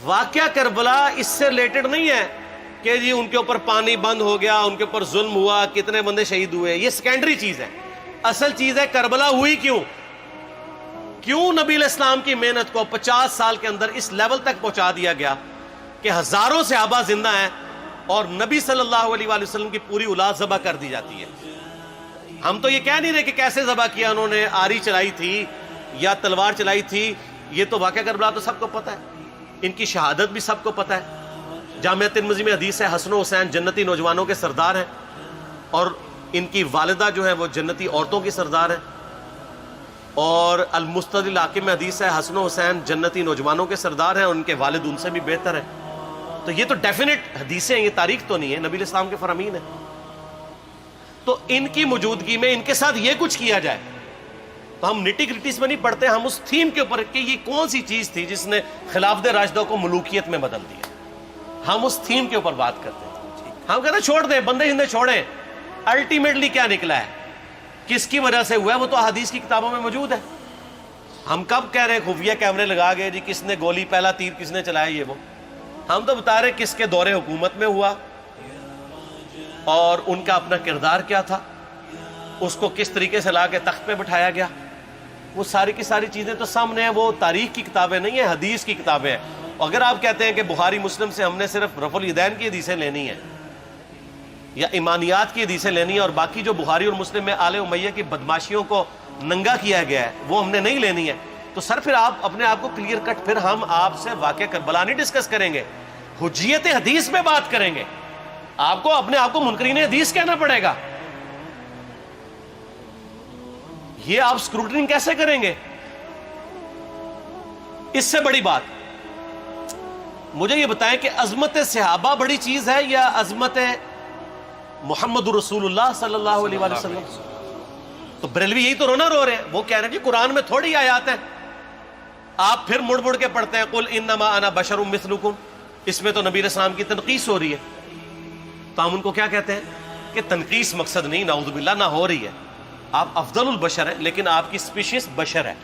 واقعہ کربلا اس سے ریلیٹڈ نہیں ہے کہ جی ان کے اوپر پانی بند ہو گیا، ان کے اوپر ظلم ہوا، کتنے بندے شہید ہوئے، یہ سیکنڈری چیز ہے. اصل چیز ہے کربلا ہوئی کیوں نبی علیہ السلام کی محنت کو 50 سال کے اندر اس لیول تک پہنچا دیا گیا کہ ہزاروں صحابہ زندہ ہیں اور نبی صلی اللہ علیہ وآلہ وسلم کی پوری اولاد ذبح کر دی جاتی ہے. ہم تو یہ کہہ نہیں رہے کہ کیسے ذبح کیا انہوں نے، آری چلائی تھی یا تلوار چلائی تھی، یہ تو واقعہ کربلا تو سب کو پتہ ہے، ان کی شہادت بھی سب کو پتہ ہے. جامعہ ترمذی میں حدیث ہے حسن و حسین جنتی نوجوانوں کے سردار ہیں اور ان کی والدہ جو ہے وہ جنتی عورتوں کی سردار ہیں. اور المستدل حاکم میں حدیث ہے حسن و حسین جنتی نوجوانوں کے سردار ہیں اور ان کے والد ان سے بھی بہتر ہیں. تو یہ تو ڈیفینٹ حدیثیں ہیں، یہ تاریخ تو نہیں ہے، نبی علیہ السلام کے فرامین ہیں. تو ان کی موجودگی میں ان کے ساتھ یہ کچھ کیا جائے تو ہم نٹی گریٹیز میں نہیں پڑھتے، ہم اس تھیم کے اوپر کہ یہ کون سی چیز تھی جس نے خلافت راشدہ کو ملوکیت میں بدل دیا، ہم اس تھیم کے اوپر بات کرتے ہیں. ہم کہتے ہیں چھوڑ دیں، بندے ہندے چھوڑیں. الٹیمیٹلی کیا نکلا ہے، کس کی وجہ سے ہوا ہے، وہ تو احادیث کی کتابوں میں موجود ہے. ہم کب کہہ رہے ہیں خفیہ کیمرے لگا گئے جی کس نے گولی پہلا تیر کس نے چلایا، یہ وہ ہم تو بتا رہے کس کے دور حکومت میں ہوا اور ان کا اپنا کردار کیا تھا، اس کو کس طریقے سے لا کے تخت پہ بٹھایا گیا. وہ ساری کی ساری چیزیں تو سامنے ہیں، وہ تاریخ کی کتابیں نہیں ہیں، حدیث کی کتابیں ہیں. اگر آپ کہتے ہیں کہ بخاری مسلم سے ہم نے صرف رفع الیدین کی حدیثیں لینی ہیں یا ایمانیات کی حدیثیں لینی ہیں اور باقی جو بخاری اور مسلم میں آل امیہ کی بدماشیوں کو ننگا کیا گیا ہے وہ ہم نے نہیں لینی ہے، تو سر پھر آپ اپنے آپ کو کلیئر کٹ، پھر ہم آپ سے واقعہ کربلا نہیں ڈسکس کریں گے، حجیت حدیث میں بات کریں گے. آپ کو اپنے آپ کو منکرین حدیث کہنا پڑے گا. یہ آپ اسکروٹنگ کیسے کریں گے؟ اس سے بڑی بات مجھے یہ بتائیں کہ عظمت صحابہ بڑی چیز ہے یا عظمت محمد رسول اللہ صلی اللہ علیہ وآلہ وسلم؟ تو بریلوی یہی تو رونا رو رہے ہیں، وہ کہہ رہے ہیں جی قرآن میں تھوڑی آیات ہیں. آپ پھر مڑ مڑ کے پڑھتے ہیں قل انما انا بشر مثلکم، اس میں تو نبی علیہ السلام کی تنقیص ہو رہی ہے. تو ہم ان کو کیا کہتے ہیں کہ تنقیص مقصد نہیں، نعوذ باللہ، نہ ہو رہی ہے. آپ افضل البشر ہیں لیکن آپ کی سپیشیز بشر ہے،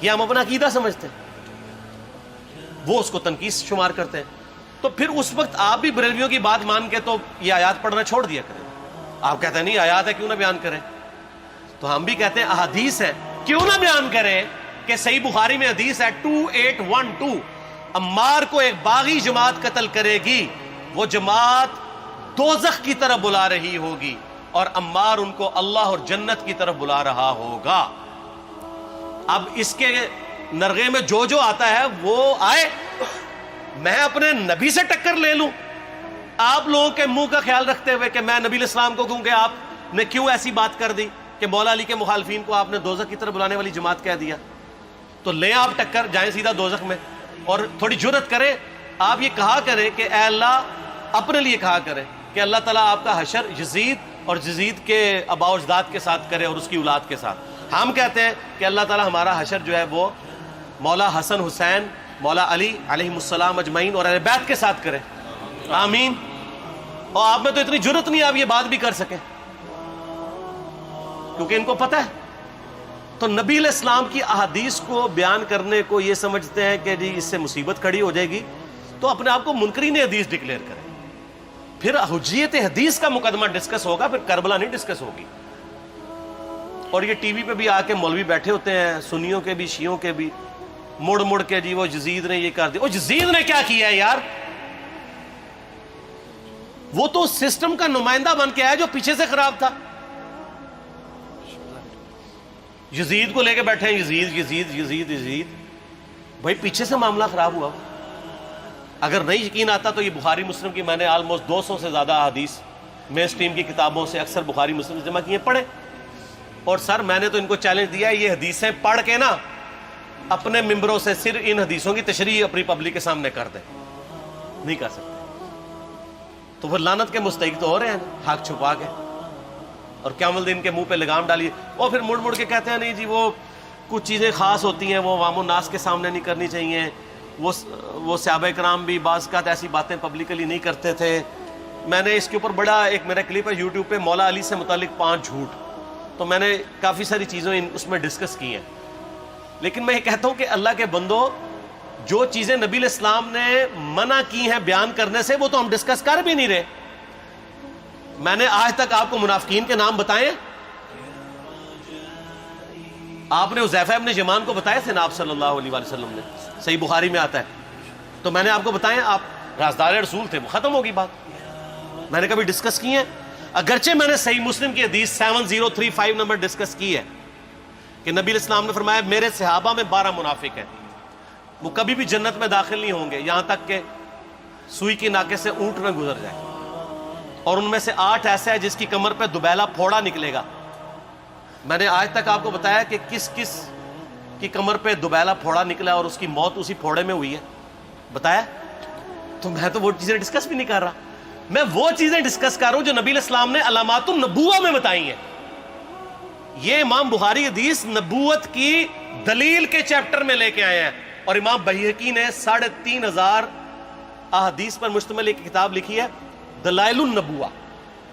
یہ ہم اپنا عقیدہ سمجھتے ہیں، وہ اس کو تنقیص شمار کرتے ہیں. تو پھر اس وقت آپ بھی بریلویوں کی بات مان کے تو یہ آیات پڑھنا چھوڑ دیا کریں. آپ کہتے ہیں نہیں آیات ہے کیوں نہ بیان کریں، تو ہم بھی کہتے ہیں احادیث ہے کیوں نہ بیان کریں. کہ صحیح بخاری میں حدیث ہے 2812 عمار کو ایک باغی جماعت قتل کرے گی، وہ جماعت دوزخ کی طرف بلا رہی ہوگی اور عمار ان کو اللہ اور جنت کی طرف بلا رہا ہوگا. اب اس کے نرغے میں جو آتا ہے وہ آئے، میں اپنے نبی سے ٹکر لے لوں آپ لوگوں کے منہ کا خیال رکھتے ہوئے کہ میں نبی علیہ السلام کو کہوں کہ آپ نے کیوں ایسی بات کر دی کہ مولا علی کے مخالفین کو آپ نے دوزخ کی طرف بلانے والی جماعت کہہ دیا. تو لیں آپ ٹکر، جائیں سیدھا دوزخ میں. اور تھوڑی جرت کریں، آپ یہ کہا کریں کہ اے اللہ، اپنے لیے کہا کریں کہ اللہ تعالیٰ آپ کا حشر یزید اور یزید کے آباء و اجداد کے ساتھ کرے اور اس کی اولاد کے ساتھ. ہم کہتے ہیں کہ اللہ تعالیٰ ہمارا حشر جو ہے وہ مولا حسن حسین، مولا علی علیہم السلام اجمعین اور اہل بیت کے ساتھ کرے، آمین. اور آپ میں تو اتنی جرت نہیں آپ یہ بات بھی کر سکیں کیونکہ ان کو پتہ ہے. تو نبی علیہ السلام کی احادیث کو بیان کرنے کو یہ سمجھتے ہیں کہ جی اس سے مصیبت کھڑی ہو جائے گی، تو اپنے آپ کو منکرین حدیث ڈکلیئر کریں. پھر حجیت حدیث کا مقدمہ ڈسکس ہوگا، پھر کربلا نہیں ڈسکس ہوگی. اور یہ ٹی وی پہ بھی آ کے مولوی بیٹھے ہوتے ہیں، سنیوں کے بھی شیعوں کے بھی، مڑ مڑ کے جی وہ یزید نے یہ کر دیا. وہ یزید نے کیا کیا ہے یار؟ وہ تو سسٹم کا نمائندہ بن کے آیا جو پیچھے سے خراب تھا. یزید کو لے کے بیٹھے ہیں، یزید یزید یزید یزید. بھائی پیچھے سے معاملہ خراب ہوا. اگر نہیں یقین آتا تو یہ بخاری مسلم کی میں نے آلموسٹ 200 سے زیادہ حدیث مین اسٹریم کی کتابوں سے اکثر بخاری مسلم سے جمع کیے، پڑھے. اور سر میں نے تو ان کو چیلنج دیا ہے، یہ حدیثیں پڑھ کے نا اپنے ممبروں سے صرف ان حدیثوں کی تشریح اپنی پبلک کے سامنے کر دیں. نہیں کر سکتے تو وہ لعنت کے مستحق تو ہو رہے ہیں حق چھپا کے، اور قیامت دن کے منہ پہ لگام ڈالیے. اور پھر مڑ مڑ کے کہتے ہیں نہیں جی وہ کچھ چیزیں خاص ہوتی ہیں وہ عوام الناس کے سامنے نہیں کرنی چاہیے. وہ صحابہ کرام بھی بعض اوقات ایسی باتیں پبلکلی نہیں کرتے تھے. میں نے اس کے اوپر بڑا ایک میرا کلپ ہے یوٹیوب پہ، مولا علی سے متعلق 5 جھوٹ، تو میں نے کافی ساری چیزیں اس میں ڈسکس کی ہیں. لیکن میں یہ کہتا ہوں کہ اللہ کے بندو، جو چیزیں نبی علیہ السلام نے منع کی ہیں بیان کرنے سے وہ تو ہم ڈسکس کر بھی نہیں رہے. میں نے آج تک آپ کو منافقین کے نام بتائے؟ آپ نے حذیفہ ابن یمان کو بتایا تھے نا آپ صلی اللہ علیہ وآلہ وسلم نے, صحیح بخاری میں آتا ہے. تو میں نے آپ کو بتایا, آپ رازدار رسول تھے, وہ ختم ہوگی بات. میں نے کبھی ڈسکس کی ہے؟ اگرچہ میں نے صحیح مسلم کی حدیث 7035 نمبر ڈسکس کی ہے کہ نبی علیہ السلام نے فرمایا میرے صحابہ میں 12 منافق ہیں, وہ کبھی بھی جنت میں داخل نہیں ہوں گے یہاں تک کہ سوئی کی ناکے سے اونٹ نہ گزر جائے, اور ان میں سے 8 ایسا ہے جس کی کمر پہ دوبیلا پھوڑا نکلے گا. میں نے آج تک آپ کو بتایا کہ کس کس کی کمر پہ دوبیلا پھوڑا نکلا اور اس کی موت اسی پھوڑے میں ہوئی ہے, بتایا؟ تو میں تو وہ چیزیں ڈسکس بھی نہیں کر رہا, میں وہ چیزیں ڈسکس کر رہا ہوں جو نبی علیہ السلام نے علامات النبوہ میں بتائی ہیں. یہ امام بخاری حدیث نبوت کی دلیل کے چیپٹر میں لے کے آئے ہیں, اور امام بہقی نے 3500 احادیث پر مشتمل ایک کتاب لکھی ہے دلائل النبوہ,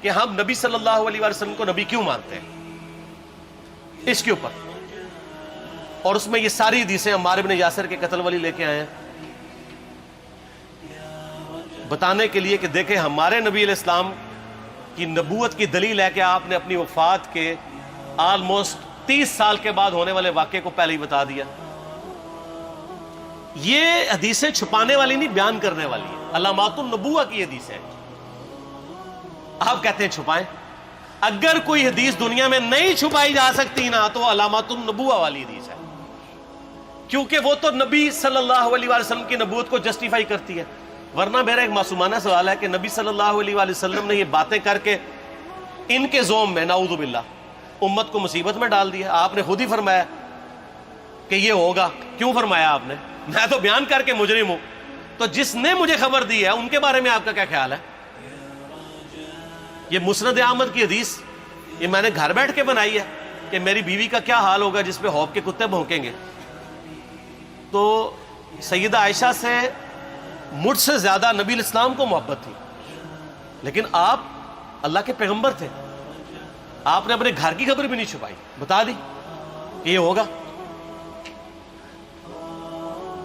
کہ ہم نبی صلی اللہ علیہ وسلم کو نبی کیوں مانتے ہیں, اس کے اوپر. اور اس میں یہ ساری حدیثیں عمار ابن یاسر کے قتل والی لے کے آئے ہیں بتانے کے لیے کہ دیکھیں ہمارے نبی علیہ السلام کی نبوت کی دلیل ہے کہ آپ نے اپنی وفات کے آلموسٹ 30 سال کے بعد ہونے والے واقعے کو پہلے ہی بتا دیا. یہ حدیثیں چھپانے والی نہیں, بیان کرنے والی ہیں, علامات النبوہ کی حدیثیں. آپ کہتے ہیں چھپائیں, اگر کوئی حدیث دنیا میں نہیں چھپائی جا سکتی نا تو علامات النبوہ والی حدیث ہے, کیونکہ وہ تو نبی صلی اللہ علیہ وسلم کی نبوت کو جسٹیفائی کرتی ہے. ورنہ میرا ایک معصومانہ سوال ہے کہ نبی صلی اللہ علیہ وسلم نے یہ باتیں کر کے ان کے زوم میں نعوذ باللہ امت کو مصیبت میں ڈال دیا. آپ نے خود ہی فرمایا کہ یہ ہوگا. کیوں فرمایا آپ نے؟ میں تو بیان کر کے مجرم ہوں, تو جس نے مجھے خبر دی ہے ان کے بارے میں آپ کا کیا خیال ہے؟ یہ مسند احمد کی حدیث یہ میں نے گھر بیٹھ کے بنائی ہے کہ میری بیوی کا کیا حال ہوگا جس پہ خوف کے کتے بھونکیں گے. تو سیدہ عائشہ سے مجھ سے زیادہ نبی علیہ السلام کو محبت تھی, لیکن آپ اللہ کے پیغمبر تھے, آپ نے اپنے گھر کی خبر بھی نہیں چھپائی, بتا دی کہ یہ ہوگا.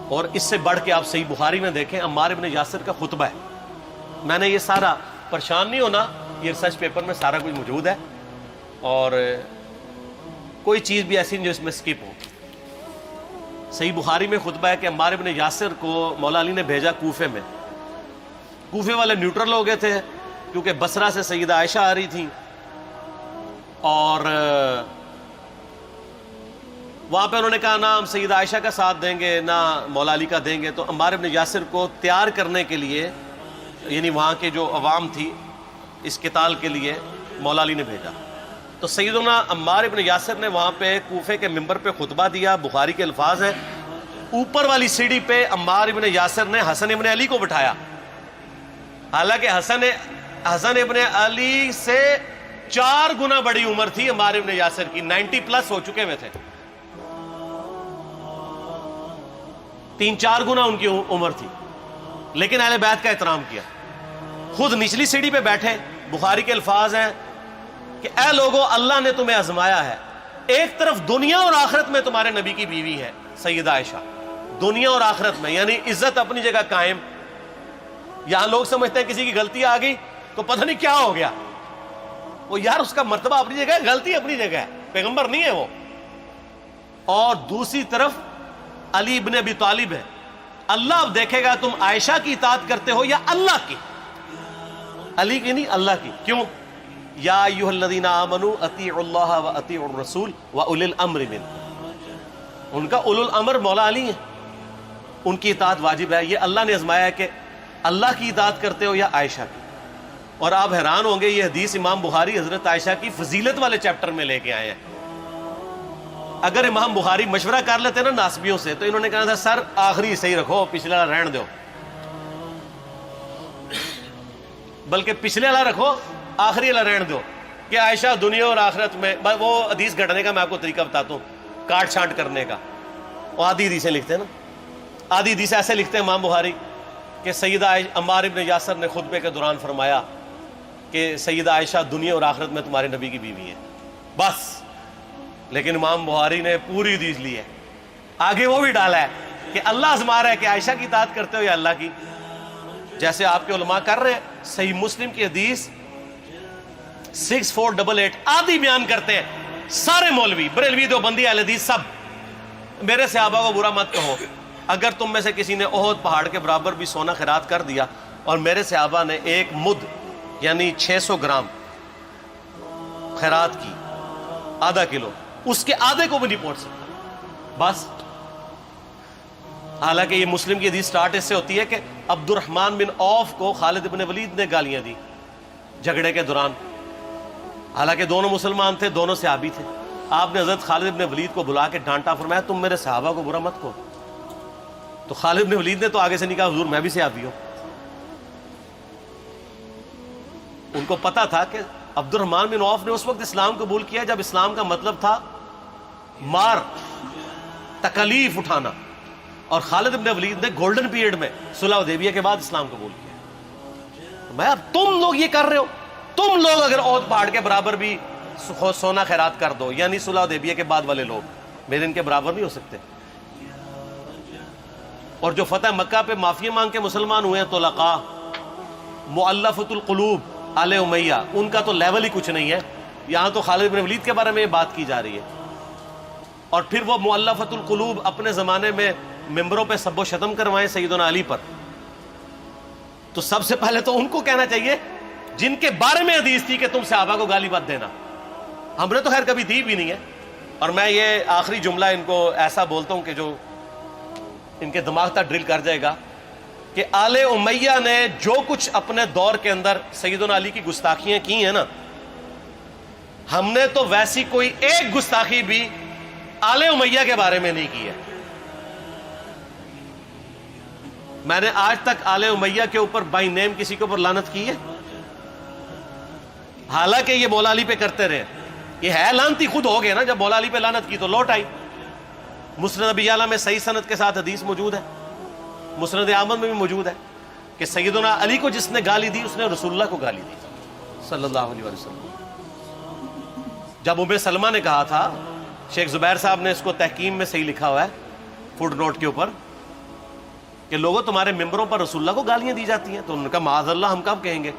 اور اس سے بڑھ کے آپ صحیح بخاری میں دیکھیں عمار ابن یاسر کا خطبہ ہے. میں نے یہ سارا, پریشان نہیں ہونا, یہ ریسرچ پیپر میں سارا کچھ موجود ہے, اور کوئی چیز بھی ایسی نہیں جو اس میں سکپ ہو. صحیح بخاری میں خطبہ ہے کہ عمار ابن یاسر کو مولا علی نے بھیجا کوفے میں. کوفے والے نیوٹرل ہو گئے تھے کیونکہ بصرہ سے سیدہ عائشہ آ رہی تھیں, اور وہاں پہ انہوں نے کہا نہ ہم سیدہ عائشہ کا ساتھ دیں گے نہ مولا علی کا دیں گے. تو عمار ابن یاسر کو تیار کرنے کے لیے, یعنی وہاں کے جو عوام تھی اس قتال کے لیے, مولا علی نے بھیجا. تو سیدنا عمار ابن یاسر نے وہاں پہ کوفے کے منبر پہ خطبہ دیا. بخاری کے الفاظ ہیں, اوپر والی سیڑھی پہ عمار ابن یاسر نے حسن ابن علی کو بٹھایا, حالانکہ حسن ابن علی سے 4 گنا بڑی عمر تھی عمار ابن یاسر کی, 90 پلس ہو چکے ہوئے تھے, 3-4 گنا ان کی عمر تھی, لیکن اہل بیت کا احترام کیا. خود نچلی سیڑھی پہ بیٹھے. بخاری کے الفاظ ہیں کہ اے لوگو اللہ نے تمہیں آزمایا ہے, ایک طرف دنیا اور آخرت میں تمہارے نبی کی بیوی ہے سیدہ عائشہ, دنیا اور آخرت میں, یعنی عزت اپنی جگہ قائم. یہاں لوگ سمجھتے ہیں کسی کی غلطی آ گئی تو پتہ نہیں کیا ہو گیا, وہ یار اس کا مرتبہ اپنی جگہ ہے, غلطی اپنی جگہ ہے, پیغمبر نہیں ہے وہ. اور دوسری طرف علی ابن ابی طالب ہے. اللہ اب دیکھے گا تم عائشہ کی اطاعت کرتے ہو یا اللہ کی, علی کی نہیں اللہ کی. کیوں؟ یا ایھا الذین آمنوا اطیعوا اللہ واطیعوا الرسول واولی الامر منکم. ان کا اولو الامر مولا علی ہیں, ان کی اطاعت واجب ہے. یہ اللہ نے آزمایا ہے کہ اللہ کی اطاعت کرتے ہو یا عائشہ کی. اور آپ حیران ہوں گے, یہ حدیث امام بخاری حضرت عائشہ کی فضیلت والے چیپٹر میں لے کے آئے ہیں. اگر امام بخاری مشورہ کر لیتے نا ناسبیوں سے تو انہوں نے کہا تھا سر آخری صحیح رکھو, پچھلے والا رہن دو, بلکہ پچھلے والا رکھو آخری والا رہن دو, کہ عائشہ دنیا اور آخرت میں. وہ حدیث گھڑنے کا میں آپ کو طریقہ بتاتا ہوں, کاٹ چھانٹ کرنے کا. وہ آدھی حدیثیں لکھتے ہیں نا, آدھی حدیث ایسے لکھتے ہیں امام بخاری کہ سیدہ عمار ابن یاسر نے خطبے کے دوران فرمایا کہ سیدہ عائشہ دنیا اور آخرت میں تمہارے نبی کی بیوی ہے, بس. لیکن امام بخاری نے پوری حدیث لی ہے, آگے وہ بھی ڈالا ہے کہ اللہ آزما رہا ہے کہ عائشہ کی اطاعت کرتے ہو یا اللہ کی، جیسے آپ کے علماء کر رہے ہیں. صحیح مسلم کی حدیث 6488 آدھی بیان کرتے ہیں سارے مولوی، بریلوی، دیوبندی، اہل حدیث سب. میرے صحابہ کو برا مت کہو، اگر تم میں سے کسی نے احد پہاڑ کے برابر بھی سونا خیرات کر دیا اور میرے صحابہ نے ایک مد یعنی 600 گرام خیرات کی، آدھا کلو، اس کے آدھے کو بھی نہیں پہنچ سکتا بس. حالانکہ یہ مسلم کی حدیث سٹارٹ اس سے ہوتی ہے کہ عبد الرحمن بن عوف کو خالد بن ولید نے گالیاں دی جھگڑے کے دوران، حالانکہ دونوں مسلمان تھے، دونوں صحابی تھے. آپ نے حضرت خالد بن ولید کو بلا کے ڈانٹا، فرمایا تم میرے صحابہ کو برا مت کہو. تو خالد بن ولید نے تو آگے سے نہیں کہا حضور میں بھی صحابی ہوں. ان کو پتا تھا کہ عبد الرحمن بن عوف نے اس وقت اسلام قبول کیا جب اسلام کا مطلب تھا مار، تکلیف اٹھانا، اور خالد بن ولید نے گولڈن پیریڈ میں صلح حدیبیہ کے بعد اسلام قبول کیا. میں اب تم لوگ یہ کر رہے ہو، تم لوگ اگر احد پہاڑ کے برابر بھی سونا خیرات کر دو، یعنی صلح حدیبیہ کے بعد والے لوگ میرے ان کے برابر نہیں ہو سکتے. اور جو فتح مکہ پہ معافی مانگ کے مسلمان ہوئے ہیں طلقاء، مؤلفۃ القلوب آل امیہ، ان کا تو لیول ہی کچھ نہیں ہے. یہاں تو خالد بن ولید کے بارے میں یہ بات کی جا رہی ہے. اور پھر وہ مؤلفۃ القلوب اپنے زمانے میں ممبروں پہ سب و شتم کروائیں سیدنا علی پر. تو سب سے پہلے تو ان کو کہنا چاہیے جن کے بارے میں حدیث تھی کہ تم صحابہ کو گالی مت دینا. ہم نے تو خیر کبھی دی بھی نہیں ہے. اور میں یہ آخری جملہ ان کو ایسا بولتا ہوں کہ جو ان کے دماغ تک ڈرل کر جائے گا کہ آل امیہ نے جو کچھ اپنے دور کے اندر سیدنا علی کی گستاخیاں کی ہیں نا، ہم نے تو ویسی کوئی ایک گستاخی بھی آل امیہ کے بارے میں نہیں کی ہے. میں نے آج تک آل امیہ کے اوپر بائی نیم کسی کے اوپر لعنت کی ہے؟ حالانکہ یہ مولا علی پہ کرتے رہے. یہ ہے لعنتی خود ہو گئے نا، جب مولا علی پہ لعنت کی تو لوٹ آئی. مسند ابی یعلا میں صحیح سند کے ساتھ حدیث موجود ہے، مسند احمد میں بھی موجود ہے کہ سیدنا علی کو جس نے گالی دی اس نے رسول اللہ کو گالی دی صلی اللہ علیہ وسلم. جب ام سلمہ نے کہا تھا، شیخ زبیر صاحب نے اس کو تحکیم میں صحیح لکھا ہوا ہے فوٹ نوٹ کے اوپر، کہ لوگوں تمہارے ممبروں پر رسول اللہ کو گالیاں دی جاتی ہیں، تو انہوں نے کہا معاذ اللہ، ہم کب کہیں گے،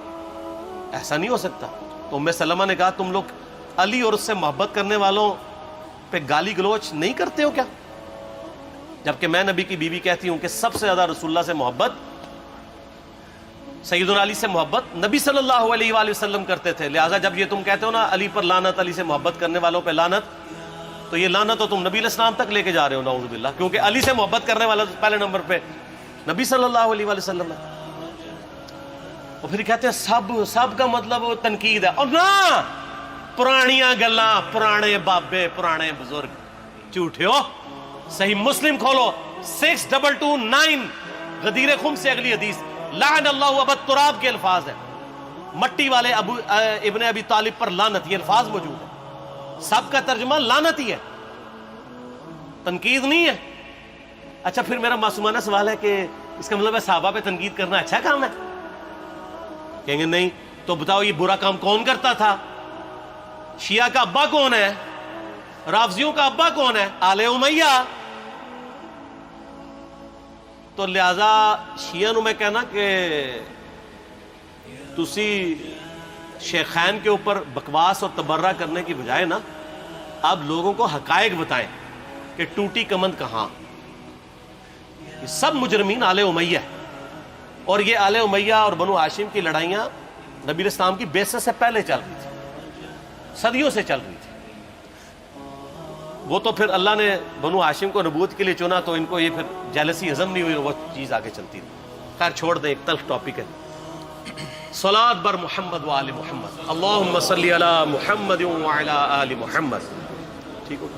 ایسا نہیں ہو سکتا. تو ام سلمہ نے کہا تم لوگ علی اور اس سے محبت کرنے والوں پہ گالی گلوچ نہیں کرتے ہو کیا؟ جبکہ میں نبی کی بیوی کہتی ہوں کہ سب سے زیادہ رسول اللہ سے محبت، سیدنا علی سے محبت نبی صلی اللہ علیہ وآلہ وسلم کرتے تھے. لہٰذا جب یہ تم کہتے ہو نا علی پر لعنت، علی سے محبت کرنے والوں پہ لعنت، تو یہ لعنت تو تم نبی علیہ السلام تک لے کے جا رہے ہو نعوذ باللہ، کیونکہ علی سے محبت کرنے والا پہلے نمبر پہ نبی صلی اللہ علیہ وآلہ وسلم ہے. اور پھر کہتے ہیں سب کا مطلب تنقید ہے. اور نہ، پرانیاں گلاں، پرانے بابے، پرانے بزرگ، جھوٹے ہو. صحیح مسلم کھولو 6229 غدیر خم سے اگلی حدیث، لعن اللہ ابا التراب کے الفاظ ہیں، مٹی والے ابن ابی طالب پر لعنت، یہ الفاظ موجود ہے. سب کا ترجمہ لعنت ہی ہے، تنقید نہیں ہے. اچھا پھر میرا معصومانہ سوال ہے کہ اس کا مطلب ہے صحابہ پہ تنقید کرنا اچھا کام ہے؟ کہیں گے نہیں. تو بتاؤ یہ برا کام کون کرتا تھا؟ شیعہ کا ابا کون ہے؟ رافضیوں کا ابا کون ہے؟ آل امیہ. تو لہذا شیعہ نو میں کہنا کہ تسی شیخین کے اوپر بکواس اور تبرہ کرنے کی بجائے نا اب لوگوں کو حقائق بتائیں کہ ٹوٹی کمند کہاں. یہ سب مجرمین آل امیہ ہے. اور یہ آل امیہ اور بنو ہاشم کی لڑائیاں نبی علیہ السلام کی بعثت سے پہلے چل رہی تھی، صدیوں سے چل رہی تھی. وہ تو پھر اللہ نے بنو ہاشم کو نبوت کے لیے چنا تو ان کو یہ پھر جیلسی ہضم نہیں ہوئی، وہ چیز آگے چلتی رہی. خیر چھوڑ دیں، ایک تلخ ٹاپک ہے. صلاۃ بر محمد و آل محمد، اللہم صلی علی محمد و علی آل محمد. ٹھیک ہوگا.